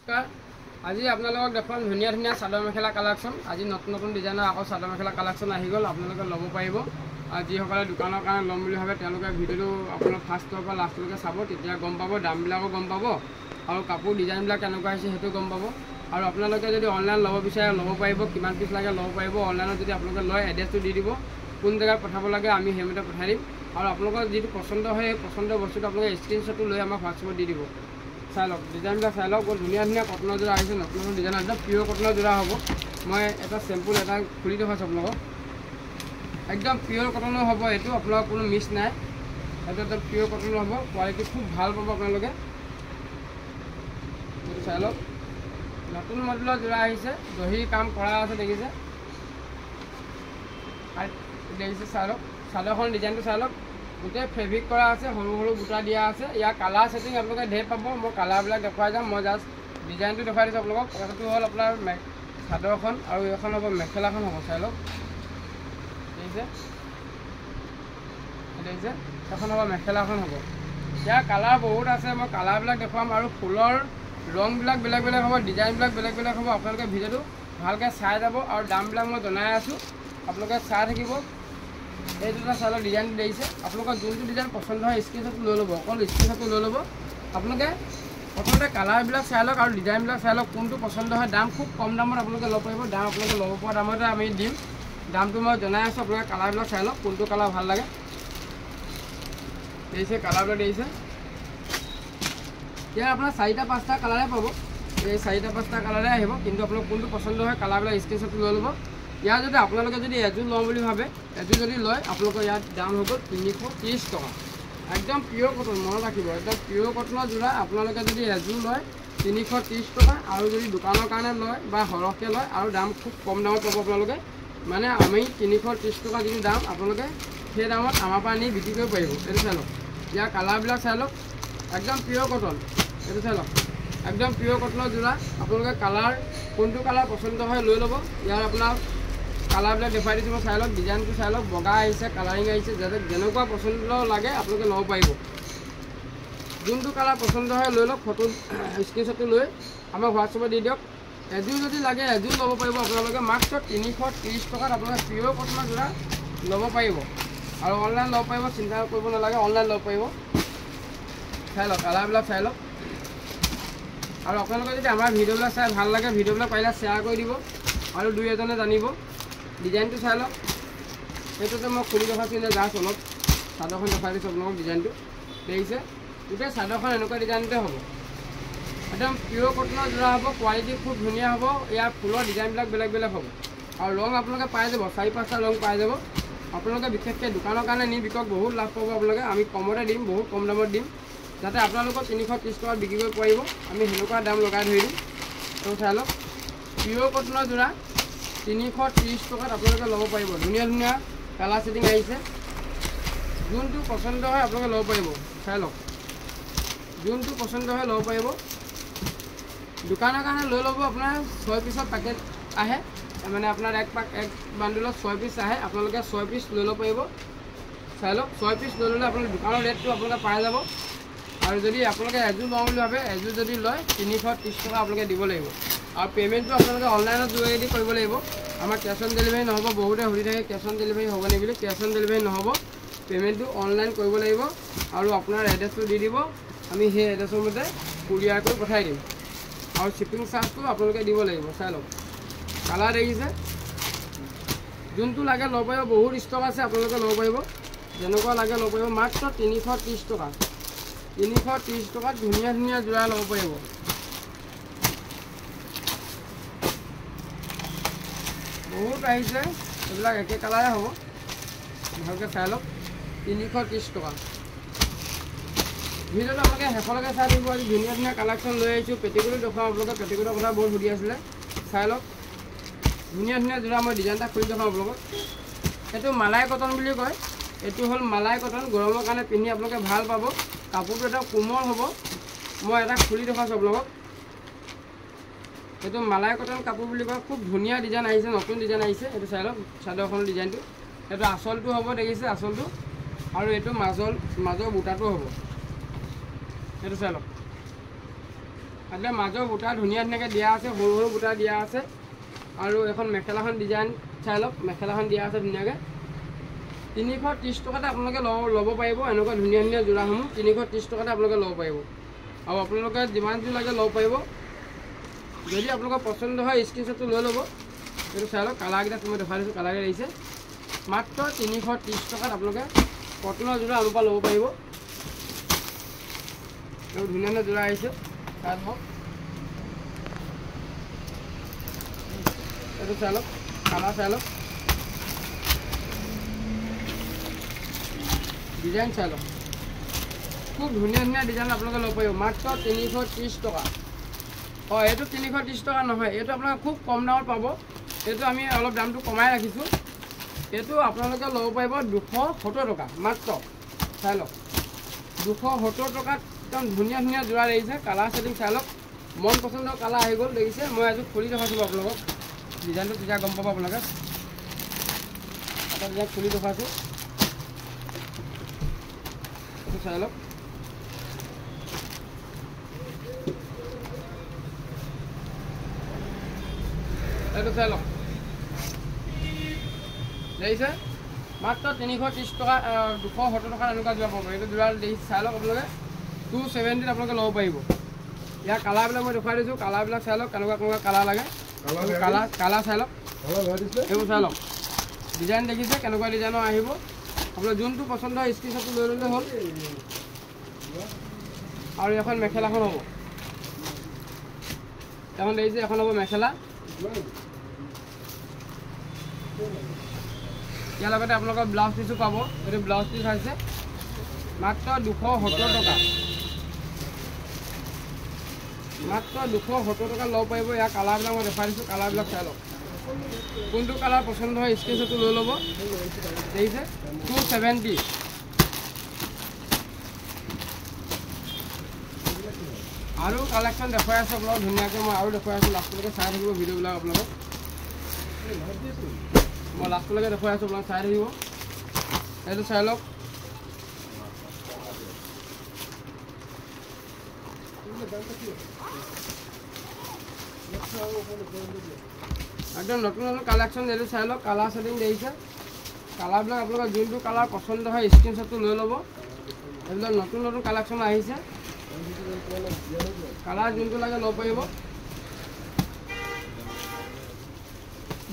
নমস্কাৰ। আজি আপোনালোকক দেখুৱাম ধুনীয়া ধুনীয়া চাদৰ মেখেলা কালেকশ্যন। আজি নতুন নতুন ডিজাইনৰ আকৌ চাদৰ মেখেলা কালেকশ্যন আহি গ'ল, আপোনালোকে ল'ব পাৰিব। আৰু যিসকলে দোকানৰ কাৰণে ল'ম বুলি ভাবে তেওঁলোকে ভিডিঅ'টো আপোনালোক ফাৰ্ষ্টৰ পৰা লাষ্টলৈকে চাব, তেতিয়া গম পাব, দামবিলাকো গম পাব আৰু কাপোৰ ডিজাইনবিলাক কেনেকুৱা হৈছে সেইটো গম পাব। আৰু আপোনালোকে যদি অনলাইন ল'ব বিচাৰে ল'ব পাৰিব, কিমান পিচ লাগে ল'ব পাৰিব। অনলাইনত যদি আপোনালোকে লয় এড্ৰেছটো দি দিব, কোন জেগাত পঠাব লাগে আমি সেইমতে পঠাই দিম। আৰু আপোনালোকৰ যিটো পচন্দ হয় সেই পচন্দৰ বস্তুটো আপোনালোকে স্ক্ৰীনশ্বটটো লৈ আমাক হোৱাটছএপত দি দিব। চাই লওক ডিজাইনবিলাক, চাই লওক বৰ ধুনীয়া ধুনীয়া কটনৰ যোৰা আহিছে, নতুন নতুন ডিজাইনৰ একদম পিয়'ৰ কটনৰ যোৰা হ'ব। মই এটা চেম্পুল এটা খুলি দেখুৱাইছোঁ আপোনালোকক, একদম পিয়'ৰ কটনৰ হ'ব। এইটো আপোনালোকৰ কোনো মিক্স নাই, এইটো একদম পিয়'ৰ কটনৰ হ'ব। কোৱালিটি খুব ভাল পাব আপোনালোকে। এইটো চাই লওক, নতুন মডেলৰ যোৰা আহিছে, দহি কাম কৰা আছে, দেখিছে দেখিছে চাই লওক। চাদৰখন ডিজাইনটো চাই লওক, গোটেই ফেব্ৰিক কৰা আছে, সৰু সৰু বুটা দিয়া আছে। ইয়াৰ কালাৰ ছেটিং আপোনালোকে ঢেৰ পাব। মই কালাৰবিলাক দেখুৱাই যাম, মই জাষ্ট ডিজাইনটো দেখুৱাই দিছোঁ আপোনালোকক। কথাটো হ'ল আপোনাৰ চাদৰখন আৰু এইখন হ'ব মেখেলাখন হ'ব। চাই লওক দেখিছে, দেখিছে এখন হ'ব মেখেলাখন হ'ব। ইয়াৰ কালাৰ বহুত আছে, মই কালাৰবিলাক দেখুৱাম আৰু ফুলৰ ৰংবিলাক বেলেগ বেলেগ হ'ব, ডিজাইনবিলাক বেলেগ বেলেগ হ'ব। আপোনালোকে ভিডিঅ'টো ভালকৈ চাই যাব আৰু দামবিলাক মই জনাই আছোঁ, আপোনালোকে চাই থাকিব। এই দুটা চালৰ ডিজাইনটো দেখিছে, আপোনালোকৰ যোনটো ডিজাইন পচন্দ হয় স্ক্ৰীনশ্বটটো লৈ ল'ব, অকল স্ক্ৰীনশ্বটটো লৈ ল'ব। আপোনালোকে প্ৰথমতে কালাৰবিলাক চাই লওক আৰু ডিজাইনবিলাক চাই লওক, কোনটো পচন্দ হয়। দাম খুব কম দামত আপোনালোকে ল'ব পাৰিব, দাম আপোনালোকে ল'ব পৰা দামতে আমি দিম। দামটো মই জনাই আছোঁ, আপোনালোকে কালাৰবিলাক চাই লওক, কোনটো কালাৰ ভাল লাগে। দেখিছে কালাৰবিলাক দেখিছে, ইয়াৰ আপোনাৰ 4-5টা কালাৰে পাব। এই 4-5টা কালাৰে আহিব, কিন্তু আপোনালোক কোনটো পচন্দ হয় কালাৰবিলাক স্ক্ৰীনশ্বটটো লৈ ল'ব। ইয়াৰ যদি আপোনালোকে যদি এযোৰ লওঁ বুলি ভাবে, এযোৰ যদি লয় আপোনালোকৰ ইয়াত দাম হৈ গ'ল 330 টকা। একদম পিয়'ৰ কটন, মনত ৰাখিব, একদম পিয়'ৰ কটনৰ যোৰা। আপোনালোকে যদি এযোৰ লয় 330 টকা, আৰু যদি দোকানৰ কাৰণে লয় বা সৰহকৈ লয় আৰু দাম খুব কম দামত পাব আপোনালোকে। মানে আমি 330 টকা যিটো দাম, আপোনালোকে সেই দামত আমাৰ পৰা নি বিক্ৰী কৰিব পাৰিব। এইটো চাই লওক, ইয়াৰ কালাৰবিলাক চাই লওক, একদম পিয়'ৰ কটন। এইটো চাই লওক, একদম পিয়'ৰ কটনৰ যোৰা। আপোনালোকে কালাৰ কোনটো কালাৰ পচন্দ হয় লৈ ল'ব। ইয়াৰ আপোনাৰ কালাৰবিলাক দেখুৱাই দিছোঁ, মই চাই লওক, ডিজাইনটো চাই লওক, বগা আহিছে, কালাৰিং আহিছে, যাতে যেনেকুৱা পচন্দ লাগে আপোনালোকে ল'ব পাৰিব। যোনটো কালাৰ পচন্দ হয় লৈ লওক, ফটো স্ক্ৰীনশ্বটটো লৈ আমাক হোৱাটছএপত দি দিয়ক। এযোৰ যদি লাগে এযোৰ ল'ব পাৰিব আপোনালোকে, মাত্ৰ 330 টকাত আপোনালোকে পিয়'ৰ কটনৰ যোৰা ল'ব পাৰিব। আৰু অনলাইন ল'ব পাৰিব, চিন্তা কৰিব নালাগে, অনলাইন ল'ব পাৰিব। চাই লওক কালাৰবিলাক চাই লওক। আৰু আপোনালোকে যদি আমাৰ ভিডিঅ'বিলাক চাই ভাল লাগে, ভিডিঅ'বিলাক পাৰিলে শ্বেয়াৰ কৰি দিব আৰু দুই এজনে জানিব। ডিজাইনটো চাই লওক, এইটোতে মই খুলি দেখাইছোঁ যে জাষ্ট অলপ চাদৰখন দেখাই দিছোঁ আপোনালোকক। ডিজাইনটো দেখিছে, গোটেই চাদৰখন এনেকুৱা ডিজাইনতে হ'ব, একদম পিয়'ৰ কটনৰ যোৰা হ'ব। কোৱালিটি খুব ধুনীয়া হ'ব। ইয়াৰ ফুলৰ ডিজাইনবিলাক বেলেগ বেলেগ হ'ব আৰু ৰং আপোনালোকে পাই যাব, 4-5টা ৰং পাই যাব। আপোনালোকে বিশেষকৈ দোকানৰ কাৰণে নি বিকক বহুত লাভ পাব আপোনালোকে। আমি কমতে দিম, বহুত কম দামত দিম, যাতে আপোনালোকৰ 330 টকাত বিক্ৰী কৰিব পাৰিব। আমি সেনেকুৱা দাম লগাই ধৰি দিম। তো চাই লওক, পিয়'ৰ কটনৰ যোৰা 330 টকাত আপোনালোকে ল'ব পাৰিব। ধুনীয়া ধুনীয়া কালাৰ ছেটিং আহিছে, যোনটো পচন্দ হয় আপোনালোকে ল'ব পাৰিব। চাই লওক, যোনটো পচন্দ হয় ল'ব পাৰিব। দোকানৰ কাৰণে লৈ ল'ব, আপোনাৰ 6 পিচৰ পেকেট আহে, মানে আপোনাৰ এক বান্ডুলত 6 পিচ আহে, আপোনালোকে 6 পিচ লৈ ল'ব পাৰিব। চাই লওক, 6 পিচ লৈ ল'লে আপোনালোকে দোকানৰ ৰেটটো আপোনালোকে পাই যাব। আৰু যদি আপোনালোকে এযোৰ লওঁ বুলি ভাবে, এযোৰ যদি লয় 330 টকা আপোনালোকে দিব লাগিব। আৰু পে'মেণ্টটো আপোনালোকে অনলাইনৰ যোগেদি কৰিব লাগিব। আমাৰ কেছ অন ডেলিভাৰী নহ'ব। বহুতে সুধি থাকে কেছ অন ডেলিভাৰী হ'ব নেকি বুলি। কেছ অন ডেলিভাৰী নহ'ব, পে'মেণ্টটো অনলাইন কৰিব লাগিব। আৰু আপোনাৰ এড্ৰেছটো দি দিব, আমি সেই এড্ৰেছৰ মতে কুৰিয়াৰ কৰি পঠাই দিম। আৰু শ্বিপিং চাৰ্জটো আপোনালোকে দিব লাগিব। চাই লওক কালাৰ দেখিছে, যোনটো লাগে ল'ব পাৰিব। বহুত ষ্টক আছে, আপোনালোকে ল'ব পাৰিব, যেনেকুৱা লাগে ল'ব পাৰিব। মাত্ৰ 330 টকা, 330 টকাত ধুনীয়া ধুনীয়া যোৰা ল'ব পাৰিব। বহুত আহিছে, এইবিলাক একে কালাৰে হ'ব, ভালকৈ চাই লওক। 330 টকা। ভিডিঅ'টো আপোনালোকে শেষলৈকে চাই থাকিব। আজি ধুনীয়া ধুনীয়া কালেকশ্যন লৈ আহিছোঁ। পেটিকোটো দেখুৱাওঁ আপোনালোকে, পেটিকোটৰ কথা বহুত সুধি আছিলে। চাই লওক, ধুনীয়া ধুনীয়া যোৰা। মই ডিজাইন এটা খুলি দেখাওঁ আপোনালোকক। এইটো মালাই কটন বুলি কয়। এইটো হ'ল মালাই কটন, গৰমৰ কাৰণে পিন্ধি আপোনালোকে ভাল পাব। কাপোৰটো এটা কোমল হ'ব। মই এটা খুলি দেখাইছোঁ আপোনালোকক। এইটো মালাই কটন কাপোৰ বুলি কয়। খুব ধুনীয়া ডিজাইন আহিছে, নতুন ডিজাইন আহিছে। এইটো চাই লওক চাদৰখনৰ ডিজাইনটো। এইটো আঁচলটো হ'ব, দেখিছে আঁচলটো, আৰু এইটো মাজৰ বুটাটো হ'ব। এইটো চাই লওক, একদম মাজৰ বুটা ধুনীয়া ধুনীয়াকৈ দিয়া আছে, সৰু সৰু বুটা দিয়া আছে। আৰু এখন মেখেলাখন ডিজাইন চাই লওক, মেখেলাখন দিয়া আছে ধুনীয়াকৈ। 330 টকাতে আপোনালোকে ল'ব পাৰিব। এনেকুৱা ধুনীয়া ধুনীয়া যোৰাসমূহ 330 টকাতে আপোনালোকে ল'ব পাৰিব। আৰু আপোনালোকে যিমান যোৰ লাগে ল'ব পাৰিব। যদি আপোনালোকৰ পচন্দ হয় স্ক্ৰীনশ্বটটো লৈ ল'ব। এইটো চাই লওক, কালাৰকেইটা মই দেখাই দিছোঁ, কালাৰকেইটা আহিছে মাত্ৰ 330 টকাত আপোনালোকে কটনৰ যোৰা আমাৰ পৰা ল'ব পাৰিব। আৰু ধুনীয়া ধুনীয়া যোৰা আহিছে, তাত হওক এইটো চাই লওক, কালাৰ চাই লওক, ডিজাইন চাই লওক, খুব ধুনীয়া ধুনীয়া ডিজাইন আপোনালোকে ল'ব পাৰিব মাত্ৰ 330 টকা। হয়, এইটো 330 টকা নহয়, এইটো আপোনালোকে খুব কম দামত পাব। এইটো আমি অলপ দামটো কমাই ৰাখিছোঁ। এইটো আপোনালোকে ল'ব পাৰিব 270 টকা মাত্ৰ। চাই লওক, 270 টকাত একদম ধুনীয়া ধুনীয়া যোৰা দেখিছে। কালাৰ ছেটিং চাই লওক, মন পচন্দৰ কালাৰ আহি গ'ল দেখিছে। মই এযোৰ খুলি দেখাইছোঁ আপোনালোকক, ডিজাইনটো তেতিয়া গম পাব আপোনালোকে। এটা ডিজাইন খুলি দেখাইছোঁ, এইটো চাই লওক। এইটো চাই লওক, দেখিছে মাত্ৰ 330 টকা, 270 টকাত এনেকুৱা যোৰা পাব। এইটো যোৰা দেখিছে, চাই লওক আপোনালোকে 270ত আপোনালোকে ল'ব পাৰিব। ইয়াৰ কালাৰবিলাক মই দেখুৱাই দিছোঁ, কালাৰবিলাক চাই লওক, কেনেকুৱা কেনেকুৱা কালাৰ লাগে। কালাৰ চাই লওক, এইবোৰ চাই লওক, ডিজাইন দেখিছে কেনেকুৱা ডিজাইনৰ আহিব। আপোনাৰ যোনটো পচন্দ হয় স্ক্ৰীনশ্বটটো লৈ ল'লে হ'ল। আৰু এখন মেখেলাখন হ'ব, এখন দেখিছে, এখন হ'ব মেখেলা। ইয়াৰ লগতে আপোনালোকৰ ব্লাউজ পিচো পাব। এইটো ব্লাউজ পিচ হৈছে মাত্ৰ 270 টকা, মাত্ৰ 270 টকা ল'ব পাৰিব। ইয়াৰ কালাৰবিলাক মই দেখাই দিছোঁ, কালাৰবিলাক চাই লওক, কোনটো কালাৰ পচন্দ হয় স্ক্ৰীনশ্বটটো লৈ ল'ব। দেখিছে 270। আৰু কালেকশ্যন দেখুৱাই আছোঁ আপোনালোক ধুনীয়াকৈ। মই আৰু দেখুৱাই আছোঁ, লাষ্টলৈকে চাই থাকিব ভিডিঅ'বিলাক আপোনালোকক। মই লাষ্টলৈকে দেখুৱাই আছোঁ, আপোনালোক চাই থাকিব। এইটো চাই লওক, একদম নতুন নতুন কালেকশ্যন। এইটো চাই লওক, কালাৰ ছেটিং দেখিছে। কালাৰবিলাক আপোনালোকৰ যোনটো কালাৰ পচন্দ হয় স্ক্ৰীনশ্বটটো লৈ ল'ব। এইবিলাক নতুন নতুন কালেকশ্যন আহিছে, কালাৰ যোনটো লাগে ল'ব পাৰিব।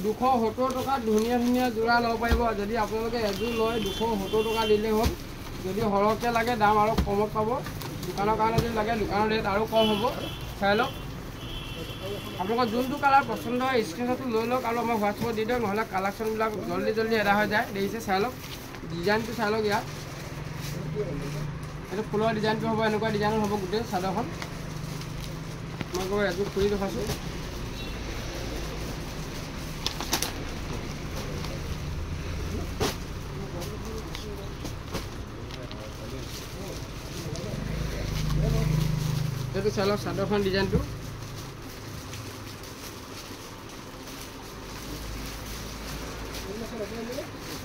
270 টকাত ধুনীয়া ধুনীয়া যোৰা ল'ব পাৰিব। যদি আপোনালোকে এযোৰ লয় 270 টকা দিলেই হ'ল। যদি সৰহকৈ লাগে দাম আৰু কমত পাব। দোকানৰ কাৰণে যদি লাগে দোকানৰ ৰেট আৰু কম হ'ব। চাই লওক, আপোনালোকৰ যোনটো কালাৰ পচন্দ হয় স্ক্ৰীনশ্বটটো লৈ লওক আৰু আমাৰ হোৱাটছআপত দি দিয়ক, নহ'লে কালেকশ্যনবিলাক জল্দি জল্দি এদাই হৈ যায়। দেখিছে, চাই লওক, ডিজাইনটো চাই লওক। ইয়াত এইটো ফুলৰ ডিজাইনটো হ'ব, এনেকুৱা ডিজাইনৰ হ'ব গোটেই চাদৰখন। মই গৈ এযোৰ খুলি দেখাইছোঁ। এইটো চাই লওক চাদৰখন ডিজাইনটো।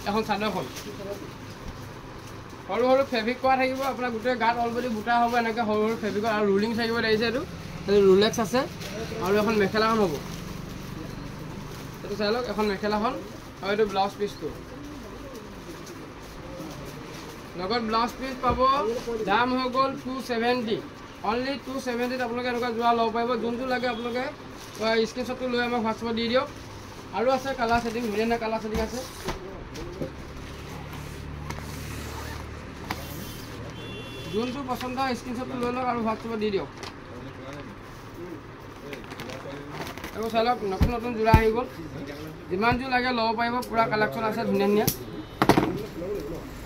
এখন চাদৰখন সৰু সৰু ফেব্ৰিক কৰা থাকিব, আপোনাৰ গোটেই গাত অলৰেডি বুটা হ'ব এনেকৈ সৰু সৰু ফেব্ৰিকৰ। আৰু ৰুলিং থাকিব দেখিছে, এইটো ৰুলেক্স আছে। আৰু এখন মেখেলাখন হ'ব, এইটো চাই লওক, এখন মেখেলাখন। আৰু এইটো ব্লাউজ পিচটো লগত ব্লাউজ পিচ পাব। দাম হৈ গ'ল 270, অনলি 270ত আপোনালোকে এনেকুৱা যোৰা ল'ব পাৰিব। যোনটো লাগে আপোনালোকে স্ক্ৰীনশ্বটটো লৈ আমাক হোৱাটছআপত দি দিয়ক। আৰু আছে কালাৰ ছেটিং, ধুনীয়া ধুনীয়া কালাৰ ছেটিং আছে। যোনটো পচন্দ হয় স্ক্ৰীনশ্বটটো লৈ লওক আৰু হোৱাটছআপত দি দিয়ক। এইবোৰ চাই লওক, নতুন নতুন যোৰা আহি গ'ল। যিমান যোৰ লাগে ল'ব পাৰিব, পূৰা কালেকশ্যন আছে ধুনীয়া ধুনীয়া।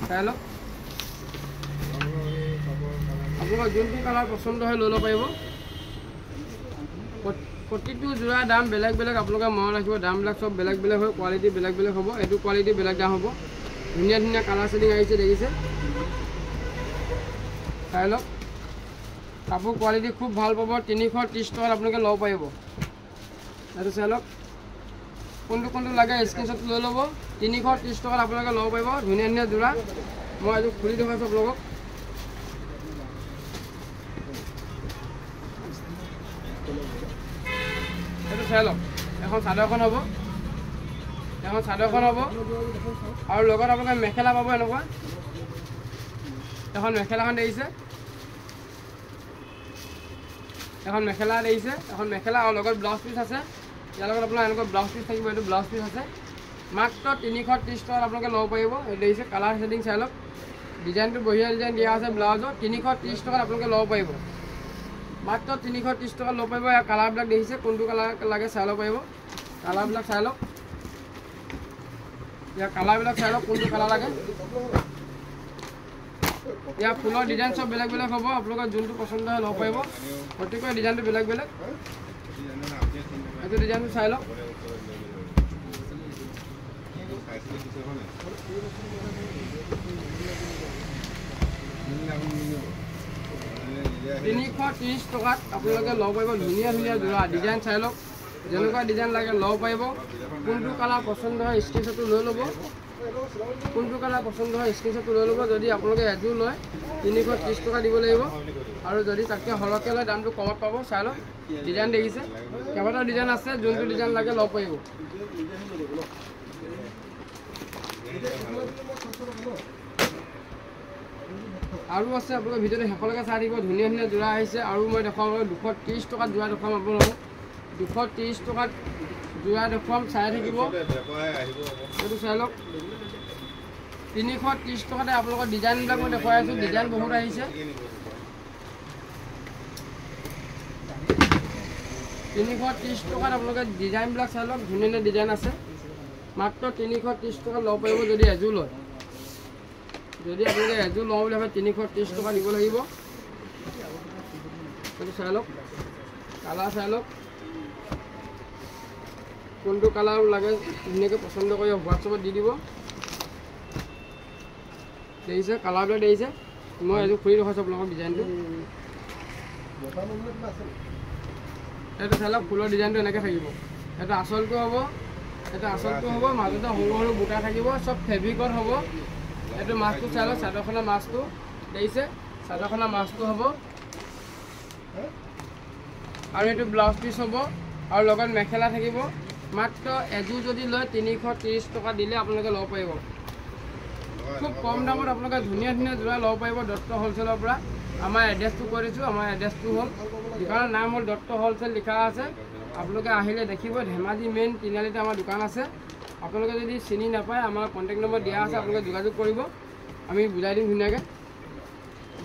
চাই লওক, আপোনালোকৰ যোনটো কালাৰ পচন্দ হয় লৈ ল'ব পাৰিব। প্ৰতিটো যোৰাৰ দাম বেলেগ বেলেগ, আপোনালোকে মনত ৰাখিব। দামবিলাক চব বেলেগ বেলেগ হয়, কোৱালিটি বেলেগ বেলেগ হ'ব। এইটো কোৱালিটি বেলেগ দাম হ'ব। ধুনীয়া ধুনীয়া কালাৰ ছেটিং আহিছে, দেখিছে, চাই লওক। কাপোৰ কোৱালিটি খুব ভাল পাব। 330 টকাত আপোনালোকে ল'ব পাৰিব। এইটো চাই লওক, কোনটো কোনটো লাগে স্ক্ৰীনশ্বটটো লৈ ল'ব। 330 টকাত আপোনালোকে ল'ব পাৰিব ধুনীয়া ধুনীয়া যোৰা। মই এযোৰ খুলি দেখাইছোঁ আপোনালোকক। চাই লওক এখন চাদৰখন হ'ব আৰু লগত আপোনালোকে মেখেলা পাব এনেকুৱা এখন মেখেলাখন দেখিছে এখন মেখেলা আৰু লগত ব্লাউজ পিচ আছে ইয়াৰ লগত আপোনাৰ এনেকুৱা ব্লাউজ পিচ থাকিব এইটো ব্লাউজ পিচ আছে মাত্ৰ 330 টকাত আপোনালোকে ল'ব পাৰিব এই দেখিছে কালাৰ ছেটিং চাই লওক ডিজাইনটো বঢ়িয়া ডিজাইন দিয়া আছে ব্লাউজত 330 টকাত আপোনালোকে ল'ব পাৰিব মাত্ৰ 330 টকাত ল'ব পাৰিব ইয়াৰ কালাৰবিলাক দেখিছে কোনটো কালাৰ লাগে চাই ল'ব পাৰিব কালাৰবিলাক চাই লওক ইয়াৰ কালাৰবিলাক চাই লওক কোনটো কালাৰ লাগে ইয়াৰ ফুলৰ ডিজাইন সব বেলেগ বেলেগ হ'ব আপোনালোকৰ যোনটো পচন্দ হয় ল'ব পাৰিব প্ৰত্যেকৰ ডিজাইনটো বেলেগ বেলেগ এইটো ডিজাইনটো চাই লওক 330 টকাত আপোনালোকে ল'ব পাৰিব ধুনীয়া ধুনীয়া যোৰা ডিজাইন চাই লওক যেনেকুৱা ডিজাইন লাগে ল'ব পাৰিব কোনটো কালাৰ পচন্দ হয় স্ক্ৰীনশ্বটটো লৈ ল'ব যদি আপোনালোকে এযোৰ লয় 330 টকা দিব লাগিব আৰু যদি তাতকৈ সৰহকৈ লয় দামটো কমত পাব চাই লওক ডিজাইন দেখিছে কেইবাটাও ডিজাইন আছে যোনটো ডিজাইন লাগে ল'ব পাৰিব আৰু আছে আপোনালোকৰ ভিডিঅ'টো শেষলৈকে চাই থাকিব ধুনীয়া ধুনীয়া যোৰা আহিছে আৰু মই দেখাম 230 টকাত যোৰা দেখুৱাম আপোনালোকক 230 টকাত যোৰা দেখুৱাম চাই থাকিব এইটো চাই লওক 330 টকাতে আপোনালোকৰ ডিজাইনবিলাক মই দেখুৱাই আছোঁ ডিজাইন বহুত আহিছে 330 টকাত আপোনালোকে ডিজাইনবিলাক চাই লওক ধুনীয়া ধুনীয়া ডিজাইন আছে মাত্ৰ 330 টকাত ল'ব পাৰিব যদি এযোৰ লয় যদি আপোনালোকে এযোৰ লওঁ বুলি ভাবে 330 টকা দিব লাগিব এইটো চাই লওক কালাৰ চাই লওক কোনটো কালাৰ লাগে ধুনীয়াকৈ পচন্দ কৰি হোৱাটছএপত দি দিব দেখিছে কালাৰবিলাক দেখিছে মই এযোৰ খুলি ৰখাইছোঁ আপোনালোকৰ ডিজাইনটো এইটো চাই লওক ফুলৰ ডিজাইনটো এনেকৈ থাকিব এইটো আচলটো হ'ব মাজতে সৰু সৰু বুটা থাকিব চব ফেব্ৰিকত হ'ব এইটো মাছটো চাই লওক চাদৰখনৰ মাছটো দেখিছে চাদৰখনৰ মাছটো হ'ব আৰু এইটো ব্লাউজ পিচ হ'ব আৰু লগত মেখেলা থাকিব মাত্ৰ এযোৰ যদি লয় 330 টকা দিলে আপোনালোকে ল'ব পাৰিব খুব কম দামত আপোনালোকে ধুনীয়া ধুনীয়া যোৰা ল'ব পাৰিব দত্ত হ'লচেলৰ পৰা আমাৰ এড্ৰেছটো কৈ দিছোঁ আমাৰ এড্ৰেছটো হ'ল দোকানৰ নাম হ'ল দত্ত হ'লচেল লিখা আছে আপোনালোকে আহিলে দেখিব ধেমাজি মেইন তিনিআলিতে আমাৰ দোকান আছে আপোনালোকে যদি চিনি নাপায় আমাৰ কণ্টেক্ট নম্বৰ দিয়া আছে আপোনালোকে যোগাযোগ কৰিব আমি বুজাই দিম ধুনীয়াকৈ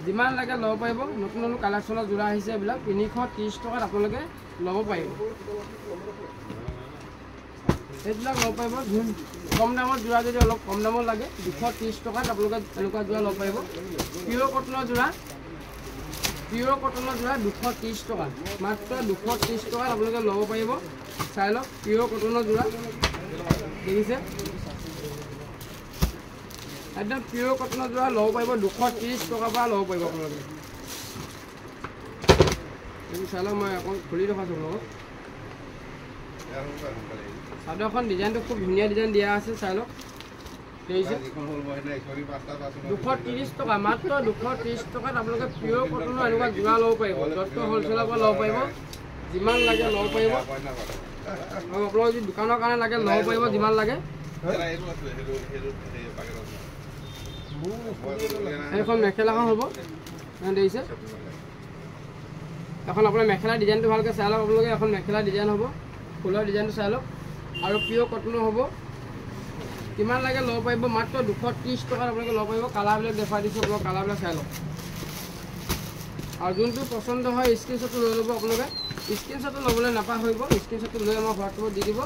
যিমান লাগে ল'ব পাৰিব নতুন নতুন কালেকশ্যনৰ যোৰা আহিছে এইবিলাক 330 টকাত আপোনালোকে ল'ব পাৰিব এইবিলাক ল'ব পাৰিব কম দামত যোৰা যদি অলপ কম দামত লাগে 230 টকাত আপোনালোকে এনেকুৱা যোৰা ল'ব পাৰিব পিয়'ৰ কটনৰ যোৰা 230 টকা মাত্ৰ 230 টকাত আপোনালোকে ল'ব পাৰিব চাই লওক পিয়'ৰ কটনৰ যোৰা দেখিছে একদম পিয়'ৰ কটনৰ যোৰা ল'ব পাৰিব 230 টকাৰ পৰা ল'ব পাৰিব আপোনালোকে এইটো চাই লওক মই অকণ খুলি ৰখাইছোঁ আপোনালোকক চাদৰখন ডিজাইনটো খুব ধুনীয়া ডিজাইন দিয়া আছে চাই লওক দেখিছে 230 টকা মাত্ৰ 230 টকাত আপোনালোকে পিয়'ৰ কটনৰ এনেকুৱা যোৰা ল'ব পাৰিব দত্ত হ'লচেলৰ পৰা ল'ব পাৰিব যিমান লাগে ল'ব পাৰিব আৰু আপোনালোকৰ যদি দোকানৰ কাৰণে লাগে ল'ব পাৰিব যিমান লাগে এইখন মেখেলাখন হ'ব দেখিছে এখন আপোনাৰ মেখেলা ডিজাইনটো ভালকৈ চাই লওক আপোনালোকে এখন মেখেলা ডিজাইন হ'ব ফুলৰ ডিজাইনটো চাই লওক আৰু পিয়'ৰ কটনৰ হ'ব কিমান লাগে ল'ব পাৰিব মাত্ৰ 230 টকাত আপোনালোকে ল'ব পাৰিব কালাৰবিলাক দেখুৱাই দিছোঁ আপোনালোকৰ কালাৰবিলাক চাই লওক আৰু যোনটো পচন্দ হয় স্ক্ৰীনশ্বটটো লৈ ল'ব আপোনালোকে স্ক্ৰীনশ্বটটো ল'বলৈ নাপাহৰিব স্ক্ৰীনশ্বটটো লৈ আমাৰ হোৱাটছএপত দি দিব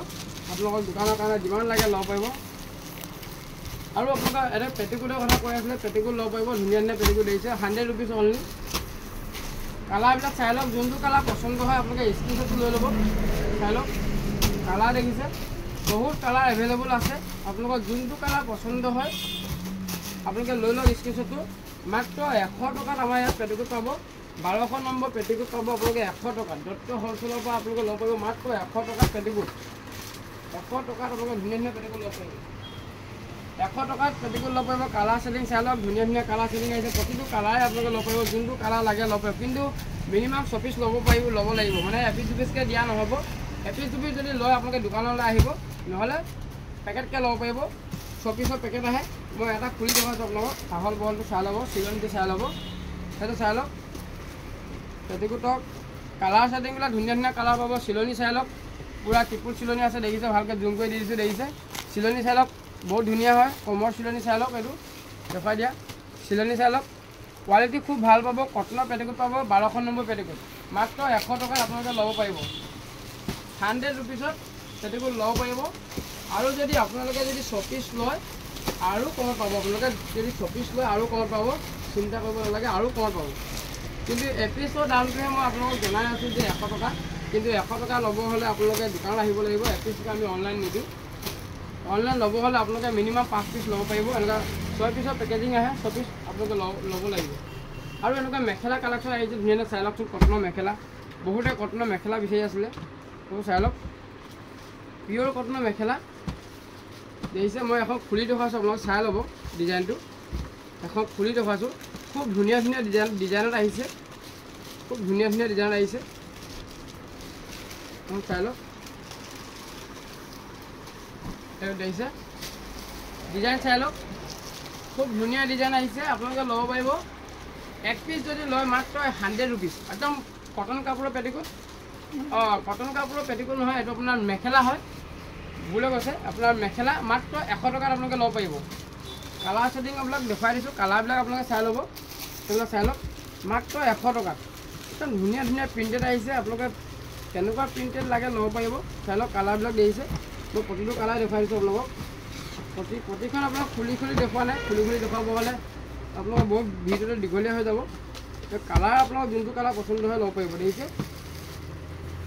আপোনালোকৰ দোকানৰ কাৰণে যিমান লাগে ল'ব পাৰিব আৰু আপোনালোকে এটা পেটিকোটৰ কথা কৈ আছিলে পেটিকোট ল'ব পাৰিব ধুনীয়া ধুনীয়া পেটিকোট দেখিছে 100 ৰুপিজ অনলি কালাৰবিলাক চাই লওক যোনটো কালাৰ পচন্দ হয় আপোনালোকে স্ক্ৰীনশ্বটটো লৈ ল'ব চাই লওক কালাৰ দেখিছে বহুত কালাৰ এভেইলেবল আছে আপোনালোকৰ যোনটো কালাৰ পচন্দ হয় আপোনালোকে লৈ লওক স্ক্ৰীনশ্বটটো মাত্ৰ 100 টকাত আমাৰ ইয়াত পেটিকোট পাব 1200 নম্বৰ পেটিকোট পাব আপোনালোকে 100 টকাত দত্ত হ'লচেলৰ পৰা আপোনালোকে ল'ব পাৰিব মাত্ৰ 100 টকাত পেটিকোট 100 টকাত আপোনালোকে ধুনীয়া ধুনীয়া পেটিকোট ল'ব পাৰিব 100 টকাত পেটিকোট ল'ব পাৰিব কালাৰ ছেটিং চাই লওক ধুনীয়া ধুনীয়া কালাৰ ছেটিং আহিছে প্ৰতিটো কালাৰে আপোনালোকে ল'ব পাৰিব যোনটো কালাৰ লাগে ল'ব পাৰিব কিন্তু মিনিমাম 20 পিচ ল'ব লাগিব মানে এপিচ দুপিচকৈ দিয়া নহ'ব এপিচ দুপিচ যদি লয় আপোনালোকে দোকানলৈ আহিব, নহ'লে পেকেটকৈ ল'ব পাৰিব। 6 পিচৰ পেকেট আহে। মই এটা খুলি দেখাইছোঁ আপোনালোকক। আহল বহলটো চাই ল'ব, চিলনিটো চাই ল'ব, সেইটো চাই লওক। পেটিকোটক কালাৰ ছেটিংবিলাক ধুনীয়া ধুনীয়া কালাৰ পাব। চিলনি চাই লওক, পূৰা ত্ৰিপুল চিলনি আছে, দেখিছে? ভালকৈ জুম কৰি দি দিছোঁ, দেখিছে? চিলনি চাই লওক, বহুত ধুনীয়া হয়। কমৰ চিলনি চাই লওক, এইটো দেখুৱাই দিয়া। চিলনি চাই লওক, কোৱালিটি খুব ভাল পাব। কটনৰ পেটিকোট পাব, 1200 নম্বৰ পেটিকোট। মাত্ৰ 100 টকাত আপোনালোকে ল'ব পাৰিব। 100 ৰুপিছত পেটিকোট ল'ব পাৰিব। আৰু যদি আপোনালোকে যদি 6 পিচ লয় আৰু কমত পাব। আপোনালোকে যদি 6 পিচ লয় আৰু কমত পাব, চিন্তা কৰিব নালাগে, আৰু কমত পাব। কিন্তু এপিচৰ দামটোহে মই আপোনালোকক জনাই আছোঁ যে 100 টকা। কিন্তু 100 টকা ল'ব হ'লে আপোনালোকে দোকানত আহিব লাগিব। এপিচ আমি অনলাইন নিদিওঁ। অনলাইন ল'ব হ'লে আপোনালোকে মিনিমাম 5 পিচ ল'ব পাৰিব। এনেকুৱা 6 পিচৰ পেকেজিং আহে, 6 পিচ আপোনালোকে ল'ব লাগিব। আৰু এনেকুৱা মেখেলা কালেকশ্যন আহিছে, ধুনীয়া ধুনীয়া চাই লওকচোন। কটনৰ মেখেলা, বহুতে কটনৰ মেখেলা বিচাৰি আছিলে, সেইবোৰ চাই লওক। পিয়'ৰ কটনৰ মেখেলা দেখিছে? মই এখন খুলি দেখুৱাইছোঁ, আপোনালোকে চাই ল'ব ডিজাইনটো। এখন খুলি দেখুৱাইছোঁ, খুব ধুনীয়া ধুনীয়া ডিজাইনত আহিছে, খুব ধুনীয়া ধুনীয়া ডিজাইনত আহিছে। চাই লওক, এইটো দেখিছে? ডিজাইন চাই লওক, খুব ধুনীয়া ডিজাইন আহিছে। আপোনালোকে ল'ব পাৰিব। 1 পিচ যদি লয় মাত্ৰ 100 ৰুপিচ। একদম কটন কাপোৰৰ পেটিকোট। কটন কাপোৰৰ পেটিকোট নহয়, এইটো আপোনাৰ মেখেলা হয়। ভুলে কৈছে, আপোনাৰ মেখেলা মাত্ৰ 100 টকাত আপোনালোকে ল'ব পাৰিব। কালাৰ ছেটিং আপোনাক দেখুৱাই দিছোঁ, কালাৰবিলাক আপোনালোকে চাই ল'ব, সেইবিলাক চাই লওক। মাত্ৰ 100 টকাত একদম ধুনীয়া ধুনীয়া প্ৰিণ্টেড আহিছে। আপোনালোকে কেনেকুৱা প্ৰিণ্টেড লাগে ল'ব পাৰিব। চাই লওক, কালাৰবিলাক দেখিছে? মই প্ৰতিটো কালাৰ দেখুৱাই দিছোঁ আপোনালোকক। প্ৰতিখন আপোনাক খুলি খুলি দেখুওৱা নাই। খুলি খুলি দেখুৱাব হ'লে আপোনালোকৰ বহুত ভিডিঅ'টো দীঘলীয়া হৈ যাব। কালাৰ আপোনালোক যোনটো কালাৰ পচন্দ হয় ল'ব পাৰিব। দেখিছে?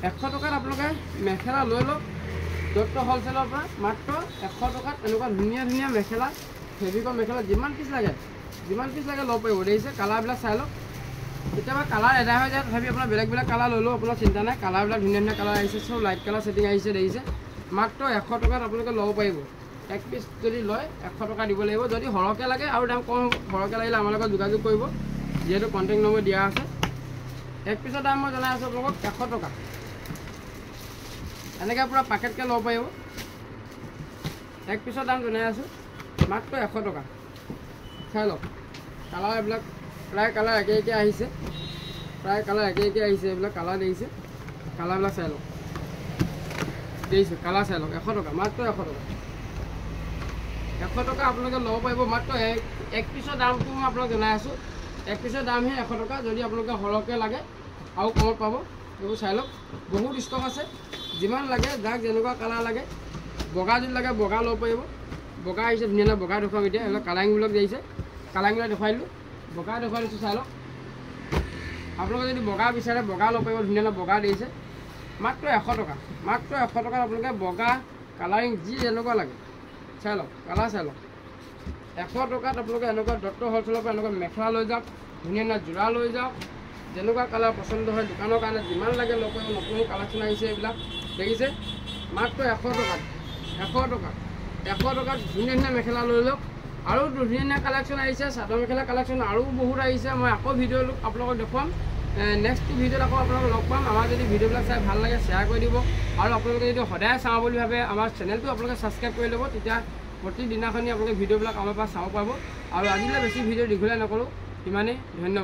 100 টকাত আপোনালোকে মেখেলা লৈ লওক দত্ত হ'লচেলৰ পৰা। মাত্ৰ 100 টকাত এনেকুৱা ধুনীয়া ধুনীয়া মেখেলা, ফেব্ৰিকৰ মেখেলা যিমান পিচ লাগে ল'ব পাৰিব। দেখিছে? কালাৰবিলাক চাই লওক। কেতিয়াবা কালাৰ এদাই হৈ যায়, তথাপি আপোনাৰ বেলেগ বেলেগ কালাৰ ল'লেও আপোনাৰ চিন্তা নাই। কালাৰবিলাক ধুনীয়া ধুনীয়া কালাৰ আহিছে, চব লাইট কালাৰ ছেটিং আহিছে। দেখিছে? মাত্ৰ 100 টকাত আপোনালোকে ল'ব পাৰিব। 1 পিচ যদি লয় 100 টকা দিব লাগিব। যদি সৰহকৈ লাগে আৰু দাম কম হ'ব। সৰহকৈ লাগিলে আমাৰ লগত যোগাযোগ কৰিব, যিহেতু কণ্টেক্ট নম্বৰ দিয়া আছে। 1 পিচৰ দাম মই জনাই আছোঁ আপোনালোকক 100 টকা। এনেকৈ পূৰা পেকেটকৈ ল'ব পাৰিব। 1 পিচৰ দাম জনাই আছোঁ মাত্ৰ 100 টকা। চাই লওক, কালাৰ এইবিলাক প্ৰায় কালাৰ একে একে আহিছে, এইবিলাক কালাৰ দেখিছে? কালাৰবিলাক চাই লওক, দেখিছে? কালাৰ চাই লওক। 100 টকা, মাত্ৰ 100 টকা। 100 টকা আপোনালোকে ল'ব পাৰিব। মাত্ৰ 1 পিচৰ দামটো মই আপোনাক জনাই আছোঁ। 1 পিচৰ দামহে 100 টকা। যদি আপোনালোকে সৰহকৈ লাগে আৰু কমত পাব। এইবোৰ চাই লওক, বহুত ষ্টক আছে। যিমান লাগে, যাক যেনেকুৱা কালাৰ লাগে, বগা যদি লাগে বগা ল'ব পাৰিব। বগা আহিছে, ধুনীয়া ধুনীয়া বগা দেখুৱাম এতিয়া। এইবিলাক কালাৰিংবিলাক দেখিছে? কালাৰিংবিলাক দেখুৱাই দিলোঁ, বগা দেখুৱাই দিছোঁ। চাই লওক, আপোনালোকে যদি বগা বিচাৰে বগা ল'ব পাৰিব। ধুনীয়া ধুনীয়া বগা দেখিছে? মাত্ৰ 100 টকা। মাত্ৰ 100 টকাত আপোনালোকে বগা কালাৰিং যি যেনেকুৱা লাগে চাই লওক, কালাৰ চাই লওক। 100 টকাত আপোনালোকে এনেকুৱা দত্ত হ'লচেলৰ পৰা এনেকুৱা মেখেলা লৈ যাওক, ধুনীয়া ধুনীয়া যোৰা লৈ যাওক। যেনেকুৱা কালাৰ পচন্দ হয় দোকানৰ কাৰণে যিমান লাগে ল'ব পাৰিব। নতুন কালেকশ্যন আহিছে এইবিলাক, দেখিছে? মাত্ৰ 100 টকাত। 100 টকাত ধুনীয়া ধুনীয়া মেখেলা লৈ লওক। আৰু ধুনীয়া ধুনীয়া কালেকশ্যন আহিছে, চাদৰ মেখেলা কালেকশ্যন আৰু বহুত আহিছে। মই আকৌ ভিডিঅ' আপোনালোকক দেখুৱাম। নেক্সট ভিডিঅ'ত আকৌ আপোনালোকক লগ পাম। আমাৰ যদি ভিডিঅ'বিলাক চাই ভাল লাগে শ্বেয়াৰ কৰি দিব। আৰু আপোনালোকে যদি সদায় চাওঁ বুলি ভাবে আমাৰ চেনেলটো আপোনালোকে ছাবস্ক্ৰাইব কৰি ল'ব। তেতিয়া প্ৰতিদিনাখনি আপোনালোকে ভিডিঅ'বিলাক আমাৰ পৰা চাব পাব। আৰু আজিলৈ বেছি ভিডিঅ' দীঘলীয়া নকৰোঁ, ইমানেই। ধন্যবাদ।